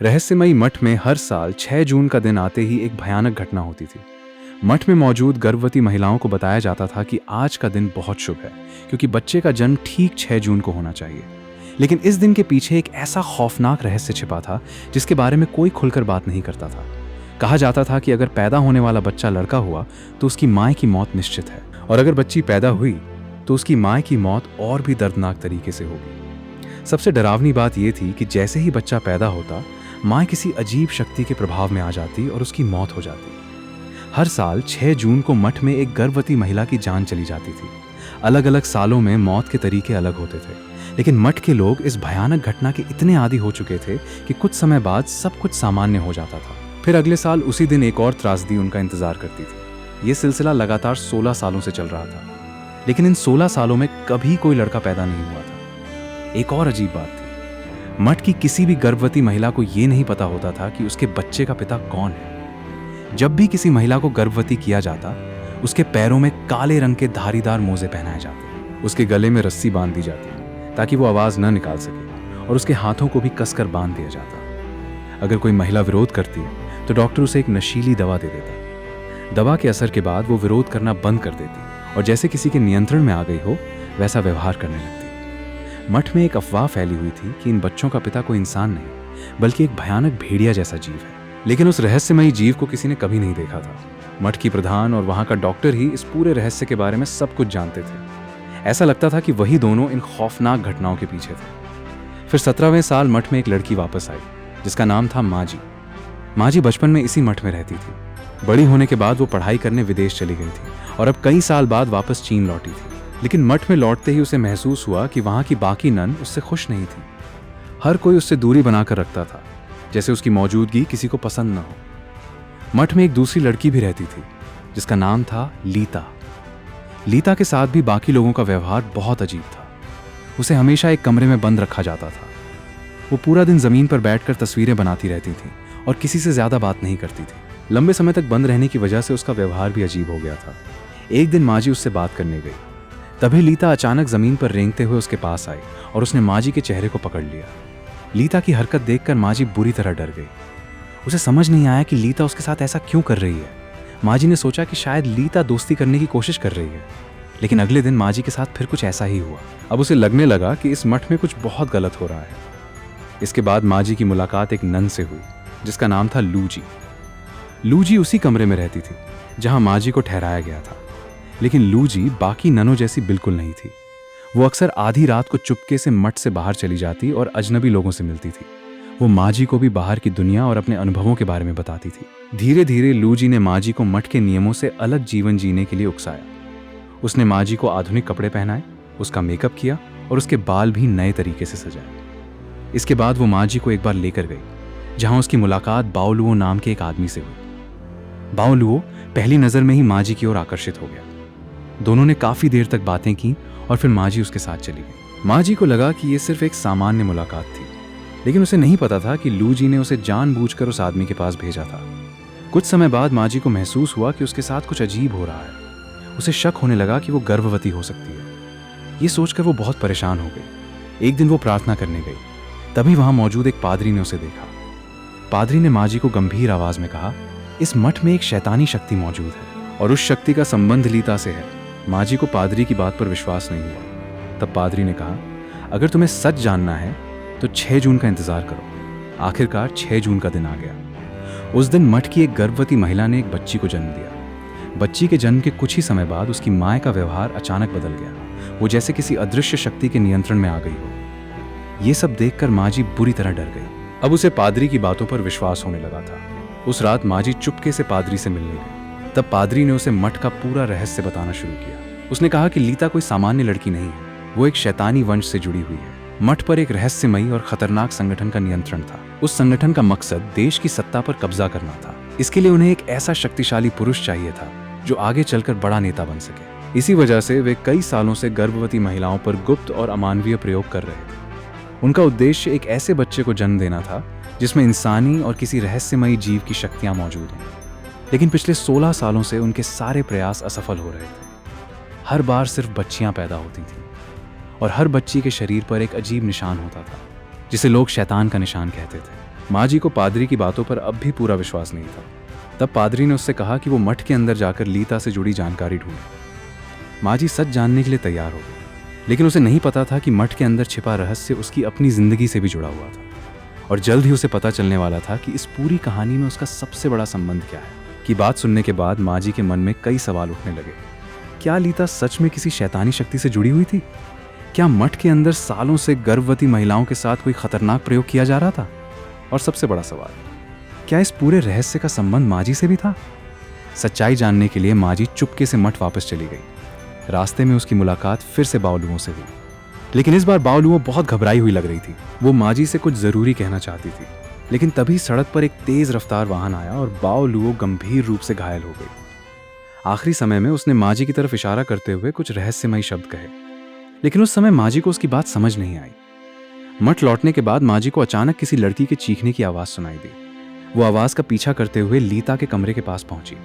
रहस्यमयी मठ में हर साल 6 जून का दिन आते ही एक भयानक घटना होती थी। मठ में मौजूद गर्भवती महिलाओं को बताया जाता था कि आज का दिन बहुत शुभ है, क्योंकि बच्चे का जन्म ठीक 6 जून को होना चाहिए। लेकिन इस दिन के पीछे एक ऐसा खौफनाक रहस्य छिपा था जिसके बारे में कोई खुलकर बात नहीं करता था। कहा जाता था कि अगर पैदा होने वाला बच्चा लड़का हुआ तो उसकी माँ की मौत निश्चित है, और अगर बच्ची पैदा हुई तो उसकी माँ की मौत और भी दर्दनाक तरीके से होगी। सबसे डरावनी बात यह थी कि जैसे ही बच्चा पैदा होता, माँ किसी अजीब शक्ति के प्रभाव में आ जाती और उसकी मौत हो जाती। हर साल 6 जून को मठ में एक गर्भवती महिला की जान चली जाती थी। अलग अलग सालों में मौत के तरीके अलग होते थे, लेकिन मठ के लोग इस भयानक घटना के इतने आदी हो चुके थे कि कुछ समय बाद सब कुछ सामान्य हो जाता था। फिर अगले साल उसी दिन एक और त्रासदी उनका इंतजार करती थी। ये सिलसिला लगातार 16 सालों से चल रहा था, लेकिन इन 16 सालों में कभी कोई लड़का पैदा नहीं हुआ था। एक और अजीब बात थी, मठ की किसी भी गर्भवती महिला को यह नहीं पता होता था कि उसके बच्चे का पिता कौन है। जब भी किसी महिला को गर्भवती किया जाता, उसके पैरों में काले रंग के धारीदार मोजे पहनाए जाते, उसके गले में रस्सी बांध दी जाती ताकि वो आवाज न निकाल सके, और उसके हाथों को भी कसकर बांध दिया जाता। अगर कोई महिला विरोध करती तो डॉक्टर उसे एक नशीली दवा दे देता। दवा के असर के बाद वो विरोध करना बंद कर देती और जैसे किसी के नियंत्रण में आ गई हो वैसा व्यवहार करने लगती। मठ में एक अफवाह फैली हुई थी कि इन बच्चों का पिता कोई इंसान नहीं, बल्कि एक भयानक भेड़िया जैसा जीव है। लेकिन उस रहस्यमयी जीव को किसी ने कभी नहीं देखा था। मठ की प्रधान और वहां का डॉक्टर ही इस पूरे रहस्य के बारे में सब कुछ जानते थे। ऐसा लगता था कि वही दोनों इन खौफनाक घटनाओं के पीछे थे। फिर 17वें साल मठ में एक लड़की वापस आई जिसका नाम था माजी। माजी बचपन में इसी मठ में रहती थी। बड़ी होने के बाद वो पढ़ाई करने विदेश चली गई थी और अब कई साल बाद वापस चीन लौटी थी। लेकिन मठ में लौटते ही उसे महसूस हुआ कि वहां की बाकी नन उससे खुश नहीं थी। हर कोई उससे दूरी बनाकर रखता था, जैसे उसकी मौजूदगी किसी को पसंद न हो। मठ में एक दूसरी लड़की भी रहती थी जिसका नाम था लीता। लीता के साथ भी बाकी लोगों का व्यवहार बहुत अजीब था। उसे हमेशा एक कमरे में बंद रखा जाता था। वो पूरा दिन जमीन पर बैठकर तस्वीरें बनाती रहती थी और किसी से ज्यादा बात नहीं करती थी। लंबे समय तक बंद रहने की वजह से उसका व्यवहार भी अजीब हो गया था। एक दिन माजी उससे बात करने गई, तभी लीता अचानक जमीन पर रेंगते हुए उसके पास आई और उसने माजी के चेहरे को पकड़ लिया। लीता की हरकत देखकर माजी बुरी तरह डर गई। उसे समझ नहीं आया कि लीता उसके साथ ऐसा क्यों कर रही है। माजी ने सोचा कि शायद लीता दोस्ती करने की कोशिश कर रही है, लेकिन अगले दिन माजी के साथ फिर कुछ ऐसा ही हुआ। अब उसे लगने लगा कि इस मठ में कुछ बहुत गलत हो रहा है। इसके बाद माजी की मुलाकात एक नन से हुई जिसका नाम था लूजी। लूजी उसी कमरे में रहती थी जहां माजी को ठहराया गया था, लेकिन लूजी बाकी ननों जैसी बिल्कुल नहीं थी। वो अक्सर आधी रात को चुपके से मठ से बाहर चली जाती और अजनबी लोगों से मिलती थी। वो माजी को भी बाहर की दुनिया और अपने अनुभवों के बारे में बताती थी। धीरे धीरे लूजी ने माजी को मठ के नियमों से अलग जीवन जीने के लिए उकसाया। उसने माजी को आधुनिक कपड़े पहनाए, उसका मेकअप किया और उसके बाल भी नए तरीके से सजाए। इसके बाद वो माजी को एक बार लेकर गई जहां उसकी मुलाकात बाओलुओ नाम के एक आदमी से हुई। बाओलुओ पहली नजर में ही माजी की ओर आकर्षित हो गया। दोनों ने काफी देर तक बातें की और फिर माजी उसके साथ चली गई। माजी को लगा कि यह सिर्फ एक सामान्य मुलाकात थी, लेकिन उसे नहीं पता था कि लूजी ने उसे जानबूझकर उस आदमी के पास भेजा था। कुछ समय बाद माजी को महसूस हुआ कि उसके साथ कुछ अजीब हो रहा है। उसे शक होने लगा कि वो गर्भवती हो सकती है। ये सोचकर वो बहुत परेशान हो गई। एक दिन वो प्रार्थना करने गई, तभी वहां मौजूद एक पादरी ने उसे देखा। पादरी ने माजी को गंभीर आवाज में कहा, इस मठ में एक शैतानी शक्ति मौजूद है और उस शक्ति का संबंध लीता से है। माजी को पादरी की बात पर विश्वास नहीं हुआ। तब पादरी ने कहा, अगर तुम्हें सच जानना है तो 6 जून का इंतजार करो। आखिरकार 6 जून का दिन आ गया। उस दिन मठ की एक गर्भवती महिला ने एक बच्ची को जन्म दिया। बच्ची के जन्म के कुछ ही समय बाद उसकी माँ का व्यवहार अचानक बदल गया। वो जैसे किसी अदृश्य शक्ति के नियंत्रण में आ गई हो। ये सब देखकर माजी बुरी तरह डर गई। अब उसे पादरी की बातों पर विश्वास होने लगा था। उस रात माजी चुपके से पादरी से मिलने गई। तब पादरी ने उसे मठ का पूरा रहस्य बताना शुरू किया। उसने कहा कि लीता कोई सामान्य लड़की नहीं है, वो एक शैतानी वंश से जुड़ी हुई है। मठ पर एक रहस्यमयी और खतरनाक संगठन का नियंत्रण था। उस संगठन का मकसद देश की सत्ता पर कब्जा करना था। इसके लिए उन्हें एक ऐसा शक्तिशाली पुरुष चाहिए था जो आगे चलकर बड़ा नेता बन सके। इसी वजह से वे कई सालों से गर्भवती महिलाओं पर गुप्त और अमानवीय प्रयोग कर रहे थे। उनका उद्देश्य एक ऐसे बच्चे को जन्म देना था जिसमें इंसानी और किसी रहस्यमयी जीव की शक्तियां मौजूद हों। लेकिन पिछले 16 सालों से उनके सारे प्रयास असफल हो रहे थे। हर बार सिर्फ बच्चियां पैदा होती थीं और हर बच्ची के शरीर पर एक अजीब निशान होता था जिसे लोग शैतान का निशान कहते थे। माँ जी को पादरी की बातों पर अब भी पूरा विश्वास नहीं था। तब पादरी ने उससे कहा कि वो मठ के अंदर जाकर लीता से जुड़ी जानकारी ढूंढे। माँ जी सच जानने के लिए तैयार हो गई, लेकिन उसे नहीं पता था कि मठ के अंदर छिपा रहस्य उसकी अपनी जिंदगी से भी जुड़ा हुआ था, और जल्द ही उसे पता चलने वाला था कि इस पूरी कहानी में उसका सबसे बड़ा संबंध क्या है। की बात सुनने के बाद माँ जी के मन में कई सवाल उठने लगे। क्या लीता सच में किसी शैतानी शक्ति से जुड़ी हुई थी? क्या मठ के अंदर सालों से गर्भवती महिलाओं के साथ कोई खतरनाक प्रयोग किया जा रहा था? और सबसे बड़ा सवाल, क्या इस पूरे रहस्य का संबंध माँ जी से भी था? सच्चाई जानने के लिए माँ जी चुपके से मठ वापस चली गई। रास्ते में उसकी मुलाकात फिर से बावलुओं से हुई, लेकिन इस बार बावलुओं बहुत घबराई हुई लग रही थी। वो माँ जी से कुछ जरूरी कहना चाहती थी, लेकिन तभी सड़क पर एक तेज रफ्तार वाहन आया और बावलुओं गंभीर रूप से घायल हो गई। आखिरी समय में उसने माँ जी की तरफ इशारा करते हुए कुछ रहस्यमयी शब्द कहे, लेकिन उस समय माँ जी को उसकी बात समझ नहीं आई। मठ लौटने के बाद माँ जी को अचानक किसी लड़की के चीखने की आवाज सुनाई दी। वो आवाज का पीछा करते हुए लीता के कमरे के पास पहुंची।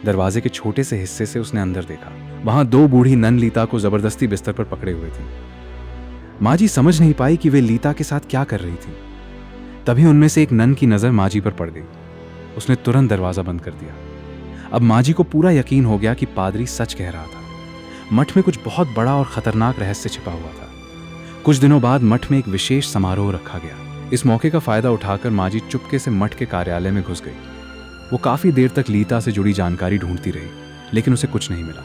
दरवाजे के छोटे से हिस्से से उसने अंदर देखा। वहां दो बूढ़ी नन लीता को जबरदस्ती बिस्तर पर पकड़े हुए थी। माँ जी समझ नहीं पाई कि वे लीता के साथ क्या कर रही थी। तभी उनमें से एक नन की नजर माँ जी पर पड़ गई। उसने तुरंत दरवाजा बंद कर दिया। अब माँ जी को पूरा यकीन हो गया कि पादरी सच कह रहा था। मठ में कुछ बहुत बड़ा और खतरनाक रहस्य छिपा हुआ था। कुछ दिनों बाद मठ में एक विशेष समारोह रखा गया। इस मौके का फायदा उठाकर माँ जी चुपके से मठ के कार्यालय में घुस गई। वो काफी देर तक लीता से जुड़ी जानकारी ढूंढती रही, लेकिन उसे कुछ नहीं मिला।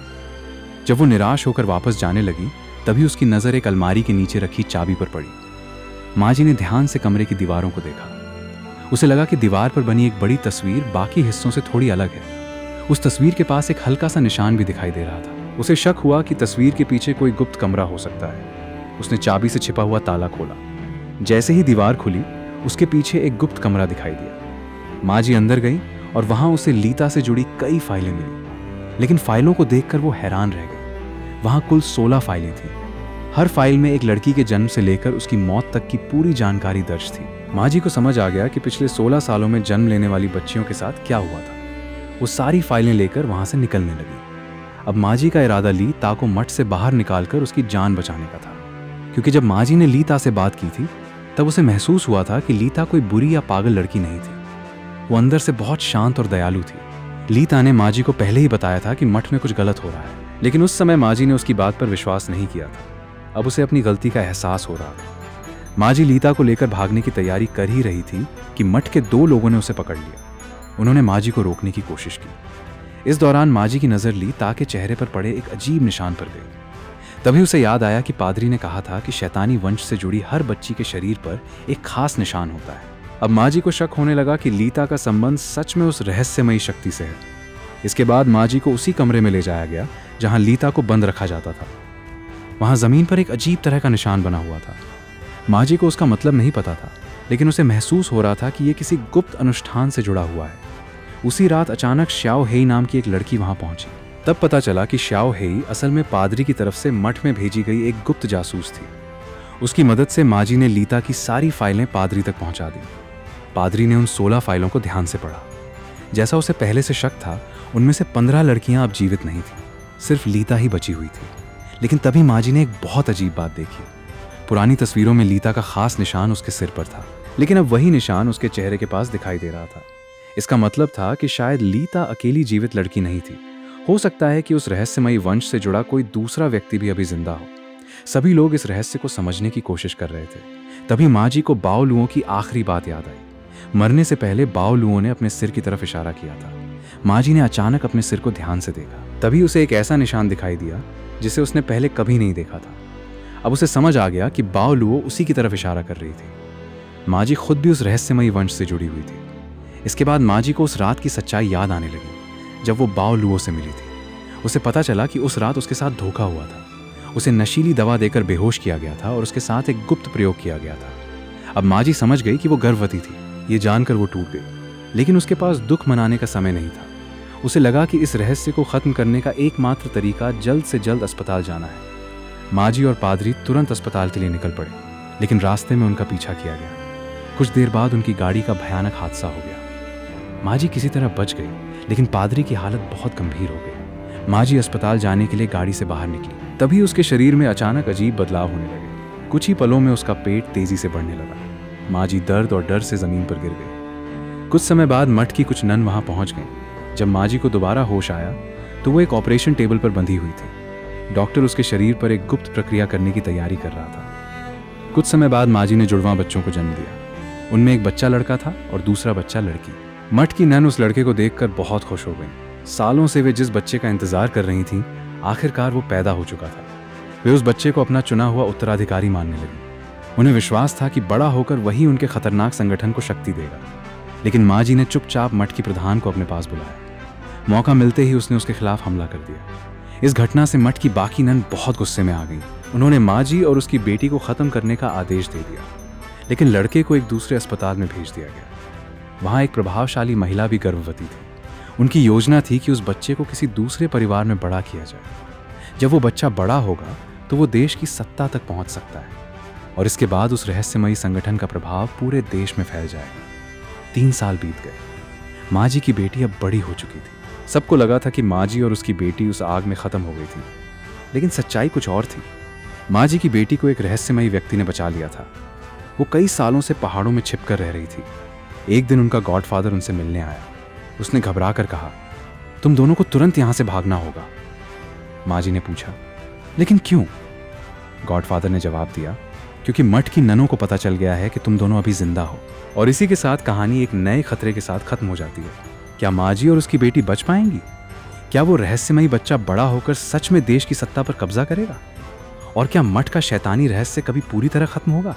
जब वो निराश होकर वापस जाने लगी, तभी उसकी नजर एक अलमारी के नीचे रखी चाबी पर पड़ी। माँ जी ने ध्यान से कमरे की दीवारों को देखा। उसे लगा कि दीवार पर बनी एक बड़ी तस्वीर बाकी हिस्सों से थोड़ी अलग है। उस तस्वीर के पास एक हल्का सा निशान भी दिखाई दे रहा था। उसे शक हुआ कि तस्वीर के पीछे कोई गुप्त कमरा हो सकता है। उसने चाबी से छिपा हुआ ताला खोला। जैसे ही दीवार खुली, उसके पीछे एक गुप्त कमरा दिखाई दिया। माँ जी अंदर गई और वहां उसे लीता से जुड़ी कई फाइलें मिली, लेकिन फाइलों को देखकर वो हैरान रह गई। वहां कुल 16 फाइलें थीं। हर फाइल में एक लड़की के जन्म से लेकर उसकी मौत तक की पूरी जानकारी दर्ज थी। माँ जी को समझ आ गया कि पिछले 16 सालों में जन्म लेने वाली बच्चियों के साथ क्या हुआ था। वो सारी फाइलें लेकर वहां से निकलने लगी। अब माँ जी का इरादा लीता को मठ से बाहर निकालकर उसकी जान बचाने का था, क्योंकि जब माँ जी ने लीता से बात की थी, तब उसे महसूस हुआ था कि लीता कोई बुरी या पागल लड़की नहीं थी। वो अंदर से बहुत शांत और दयालु थी। लीता ने माँ जी को पहले ही बताया था कि मठ में कुछ गलत हो रहा है, लेकिन उस समय माँ जी ने उसकी बात पर विश्वास नहीं किया था। अब उसे अपनी गलती का एहसास हो रहा था। माँ जी लीता को लेकर भागने की तैयारी कर ही रही थी कि मठ के 2 लोगों ने उसे पकड़ लिया। उन्होंने माँ जी को रोकने की कोशिश की। इस दौरान माँ जी की नजर लीता के चेहरे पर पड़े एक अजीब निशान पर गई। तभी उसे याद आया कि पादरी ने कहा था कि शैतानी वंश से जुड़ी हर बच्ची के शरीर पर एक खास निशान होता है। अब माँ जी को शक होने लगा कि लीता का संबंध सच में उस रहस्यमयी शक्ति से है। इसके बाद माँ जी को उसी कमरे में ले जाया गया जहां लीता को बंद रखा जाता था। वहां जमीन पर एक अजीब तरह का निशान बना हुआ था। माँ जी को उसका मतलब नहीं पता था, लेकिन उसे महसूस हो रहा था कि यह किसी गुप्त अनुष्ठान से जुड़ा हुआ है। उसी रात अचानक श्याओ हेई नाम की एक लड़की वहां पहुंची। तब पता चला कि श्याओ हेई असल में पादरी की तरफ से मठ में भेजी गई एक गुप्त जासूस थी। उसकी मदद से माँ जी ने लीता की सारी फाइलें पादरी तक पहुंचा दी। पादरी ने उन 16 फाइलों को ध्यान से पढ़ा। जैसा उसे पहले से शक था, उनमें से 15 लड़कियां अब जीवित नहीं थी, सिर्फ लीता ही बची हुई थी। लेकिन तभी माँ जी ने एक बहुत अजीब बात देखी। पुरानी तस्वीरों में लीता का खास निशान उसके सिर पर था, लेकिन अब वही निशान उसके चेहरे के पास दिखाई दे रहा था। इसका मतलब था कि शायद लीता अकेली जीवित लड़की नहीं थी। हो सकता है कि उस रहस्यमयी वंश से जुड़ा कोई दूसरा व्यक्ति भी अभी जिंदा हो। सभी लोग इस रहस्य को समझने की कोशिश कर रहे थे। तभी माँ जी को बाओलुओं की आखिरी बात याद आई। मरने से पहले बाओलुओं ने अपने सिर की तरफ इशारा किया था। माँ जी ने अचानक अपने सिर को ध्यान से देखा। तभी उसे एक ऐसा निशान दिखाई दिया जिसे उसने पहले कभी नहीं देखा था। अब उसे समझ आ गया कि बाओलुओ उसी की तरफ इशारा कर रही थी। माँ जी खुद भी उस रहस्यमयी वंश से जुड़ी हुई थी। इसके बाद माँ जी को उस रात की सच्चाई याद आने लगी जब वो बाओलुओ से मिली थी। उसे पता चला कि उस रात उसके साथ धोखा हुआ था। उसे नशीली दवा देकर बेहोश किया गया था और उसके साथ एक गुप्त प्रयोग किया गया था। अब माँ जी समझ गई कि वो गर्भवती थी। ये जानकर वो टूट गई, लेकिन उसके पास दुख मनाने का समय नहीं था। उसे लगा कि इस रहस्य को खत्म करने का एकमात्र तरीका जल्द से जल्द अस्पताल जाना है। माँ जी और पादरी तुरंत अस्पताल के लिए निकल पड़े, लेकिन रास्ते में उनका पीछा किया गया। कुछ देर बाद उनकी गाड़ी का भयानक हादसा हो गया। माँ जी किसी तरह बच गई, लेकिन पादरी की हालत बहुत गंभीर हो गई। माँ जी अस्पताल जाने के लिए गाड़ी से बाहर निकली। तभी उसके शरीर में अचानक अजीब बदलाव होने लगे। कुछ ही पलों में उसका पेट तेजी से बढ़ने लगा। माँ जी दर्द और डर से जमीन पर गिर गई। कुछ समय बाद मठ की कुछ नन वहां पहुंच गईं। जब माँ जी को दोबारा होश आया तो वो एक ऑपरेशन टेबल पर बंधी हुई थी। डॉक्टर उसके शरीर पर एक गुप्त प्रक्रिया करने की तैयारी कर रहा था। कुछ समय बाद माँ जी ने जुड़वां बच्चों को जन्म दिया। उनमें एक बच्चा लड़का था और दूसरा बच्चा लड़की। मठ की नन उस लड़के को देखकर बहुत खुश हो गई। सालों से वे जिस बच्चे का इंतजार कर रही थीं, आखिरकार वो पैदा हो चुका था। वे उस बच्चे को अपना चुना हुआ उत्तराधिकारी मानने लगी। उन्हें विश्वास था कि बड़ा होकर वही उनके खतरनाक संगठन को शक्ति देगा। लेकिन माँ जी ने चुपचाप मठ की प्रधान को अपने पास बुलाया। मौका मिलते ही उसने उसके खिलाफ हमला कर दिया। इस घटना से मठ की बाकी नन बहुत गुस्से में आ गई। उन्होंने माँ जी और उसकी बेटी को खत्म करने का आदेश दे दिया। लेकिन लड़के को एक दूसरे अस्पताल में भेज दिया गया। वहां एक प्रभावशाली महिला भी गर्भवती थी। उनकी योजना थी कि उस बच्चे को किसी दूसरे परिवार में बड़ा किया जाए। जब वो बच्चा बड़ा होगा तो वो देश की सत्ता तक पहुंच सकता है और इसके बाद उस रहस्यमयी संगठन का प्रभाव पूरे देश में फैल जाएगा। 3 साल बीत गए। माँ जी की बेटी अब बड़ी हो चुकी थी। सबको लगा था कि माँ जी और उसकी बेटी उस आग में खत्म हो गई थी, लेकिन सच्चाई कुछ और थी। माँ जी की बेटी को एक रहस्यमयी व्यक्ति ने बचा लिया था। वो कई सालों से पहाड़ों में छिपकर रह रही थी। एक दिन उनका गॉडफादर उनसे मिलने आया। उसने घबरा कर कहा, तुम दोनों को तुरंत यहां से भागना होगा। माँ जी ने पूछा, लेकिन क्यों? गॉडफादर ने जवाब दिया, क्योंकि मठ की ननों को पता चल गया है कि तुम दोनों अभी जिंदा हो। और इसी के साथ कहानी एक नए खतरे के साथ खत्म हो जाती है। क्या माँ जी और उसकी बेटी बच पाएंगी? क्या वो रहस्यमयी बच्चा बड़ा होकर सच में देश की सत्ता पर कब्जा करेगा? और क्या मठ का शैतानी रहस्य कभी पूरी तरह खत्म होगा?